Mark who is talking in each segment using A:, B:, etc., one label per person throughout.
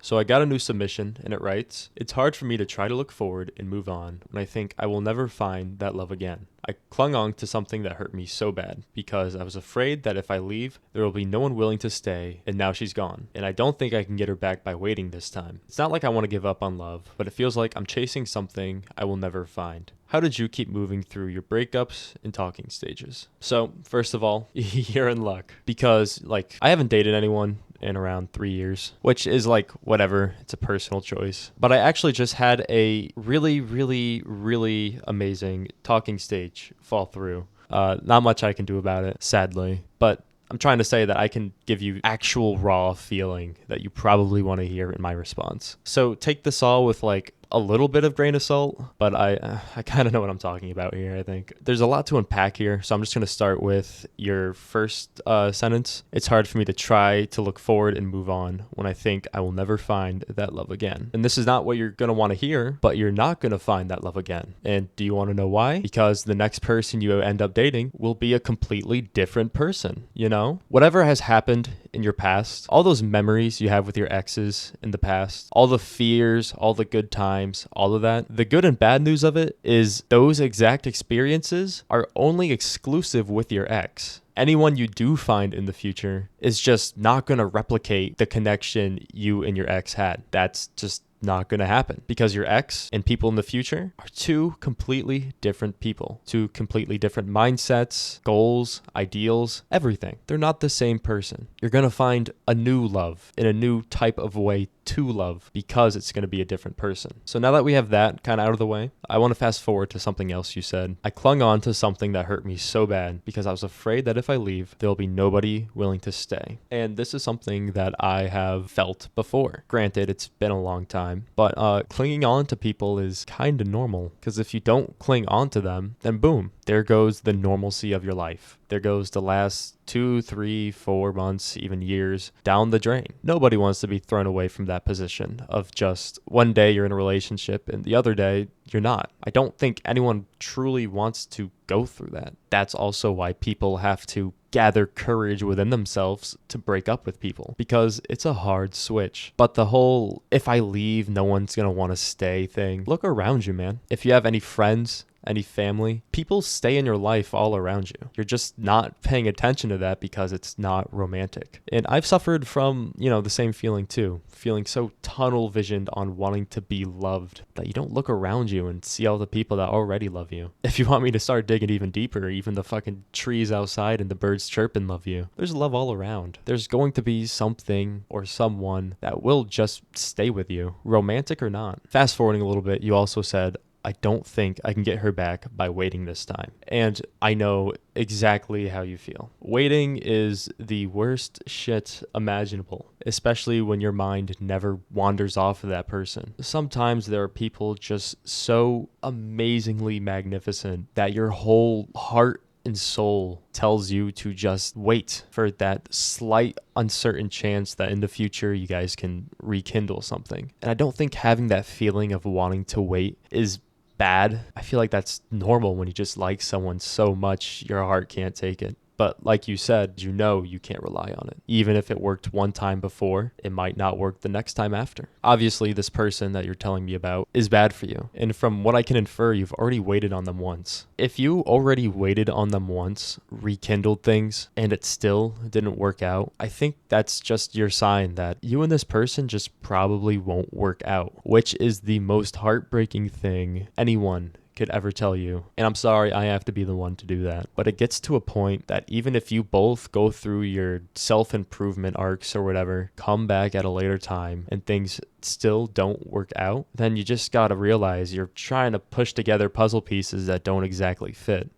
A: So I got a new submission and it writes, "It's hard for me to try to look forward and move on when I think I will never find that love again. I clung on to something that hurt me so bad because I was afraid that if I leave, there will be no one willing to stay, and now she's gone. And I don't think I can get her back by waiting this time. It's not like I want to give up on love, but it feels like I'm chasing something I will never find. How did you keep moving through your breakups and talking stages?" So, first of all, you're in luck because, like, I haven't dated anyone in around 3 years, which is like whatever. It's a personal choice. But I actually just had a really, really, really amazing talking stage fall through. Not much I can do about it, sadly. But I'm trying to say that I can give you actual raw feeling that you probably want to hear in my response. So take this all with like a little bit of grain of salt, but I kind of know what I'm talking about here, I think. There's a lot to unpack here, so I'm just going to start with your first sentence. "It's hard for me to try to look forward and move on when I think I will never find that love again." And this is not what you're going to want to hear, but you're not going to find that love again. And do you want to know why? Because the next person you end up dating will be a completely different person, you know? Whatever has happened in your past, all those memories you have with your exes in the past, all the fears, all the good times, all of that. The good and bad news of it is those exact experiences are only exclusive with your ex. Anyone you do find in the future is just not going to replicate the connection you and your ex had. That's just not going to happen because your ex and people in the future are two completely different people, two completely different mindsets, goals, ideals, everything. They're not the same person. You're going to find a new love in a new type of way to love because it's going to be a different person. So now that we have that kind of out of the way, I want to fast forward to something else you said. "I clung on to something that hurt me so bad because I was afraid that if I leave, there'll be nobody willing to stay." And this is something that I have felt before. Granted, it's been a long time, but clinging on to people is kind of normal because if you don't cling on to them, then boom, there goes the normalcy of your life. There goes the last 2, 3, 4 months, even years down the drain. Nobody wants to be thrown away from that position of just one day you're in a relationship and the other day you're not. I don't think anyone truly wants to go through that. That's also why people have to gather courage within themselves to break up with people because it's a hard switch. But the whole "if I leave, no one's going to want to stay" thing, look around you, man. If you have any friends, any family, people stay in your life all around you. You're just not paying attention to that because it's not romantic. And I've suffered from, the same feeling too. Feeling so tunnel visioned on wanting to be loved that you don't look around you and see all the people that already love you. If you want me to start digging even deeper, even the fucking trees outside and the birds chirping love you. There's love all around. There's going to be something or someone that will just stay with you, romantic or not. Fast forwarding a little bit, you also said, "I don't think I can get her back by waiting this time." And I know exactly how you feel. Waiting is the worst shit imaginable, especially when your mind never wanders off of that person. Sometimes there are people just so amazingly magnificent that your whole heart and soul tells you to just wait for that slight uncertain chance that in the future you guys can rekindle something. And I don't think having that feeling of wanting to wait is bad. I feel like that's normal when you just like someone so much your heart can't take it. But like you said, you can't rely on it. Even if it worked one time before, it might not work the next time after. Obviously, this person that you're telling me about is bad for you. And from what I can infer, you've already waited on them once. If you already waited on them once, rekindled things, and it still didn't work out, I think that's just your sign that you and this person just probably won't work out, which is the most heartbreaking thing anyone could ever tell you. And I'm sorry I have to be the one to do that. But it gets to a point that even if you both go through your self-improvement arcs or whatever, come back at a later time and things still don't work out, then you just gotta realize you're trying to push together puzzle pieces that don't exactly fit,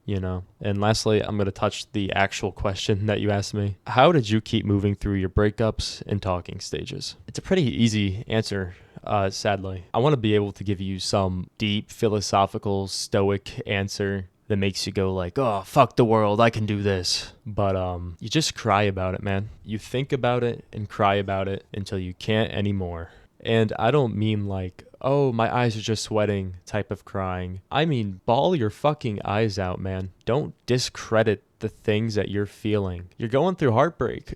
A: And lastly, I'm gonna touch the actual question that you asked me. How did you keep moving through your breakups and talking stages? It's a pretty easy answer. Sadly, I want to be able to give you some deep philosophical stoic answer that makes you go like, "Oh, fuck the world, I can do this." But you just cry about it, man. You think about it and cry about it until you can't anymore. And I don't mean like, "Oh, my eyes are just sweating" type of crying. I mean, bawl your fucking eyes out, man. Don't discredit the things that you're feeling. You're going through heartbreak.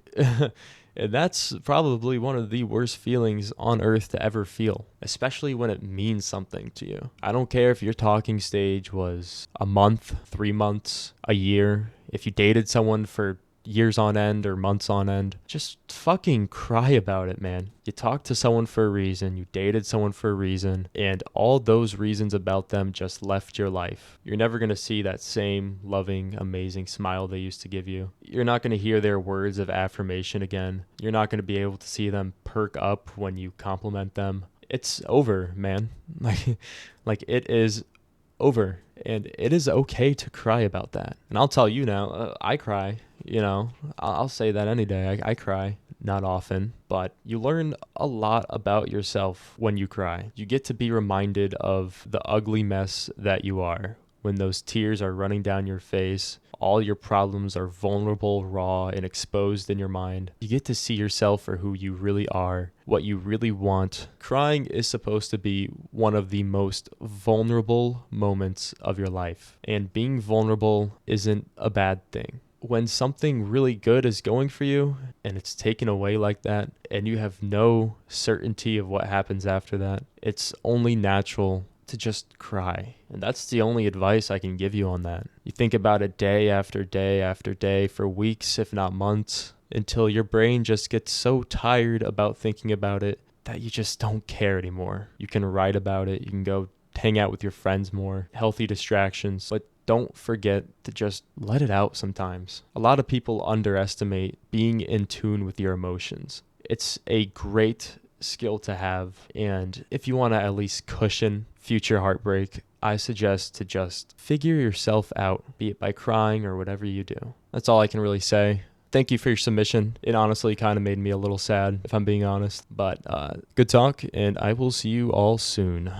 A: And that's probably one of the worst feelings on earth to ever feel, especially when it means something to you. I don't care if your talking stage was a month, 3 months, a year, if you dated someone for years on end or months on end, just fucking cry about it, man. You talked to someone for a reason, you dated someone for a reason, and all those reasons about them just left your life. You're never going to see that same loving, amazing smile they used to give you. You're not going to hear their words of affirmation again. You're not going to be able to see them perk up when you compliment them. It's over, man. Like it is over, and it is okay to cry about that. And I'll tell you now, I cry. I'll say that any day. I cry, not often, but you learn a lot about yourself when you cry. You get to be reminded of the ugly mess that you are. When those tears are running down your face, all your problems are vulnerable, raw, and exposed in your mind. You get to see yourself for who you really are, what you really want. Crying is supposed to be one of the most vulnerable moments of your life, and being vulnerable isn't a bad thing. When something really good is going for you and it's taken away like that, and you have no certainty of what happens after that, it's only natural to just cry. And that's the only advice I can give you on that. You think about it day after day after day for weeks, if not months, until your brain just gets so tired about thinking about it that you just don't care anymore. You can write about it. You can go hang out with your friends more, healthy distractions, but don't forget to just let it out sometimes. A lot of people underestimate being in tune with your emotions. It's a great skill to have, and if you want to at least cushion future heartbreak, I suggest to just figure yourself out, be it by crying or whatever you do. That's all I can really say. Thank you for your submission. It honestly kind of made me a little sad, if I'm being honest, but good talk, and I will see you all soon.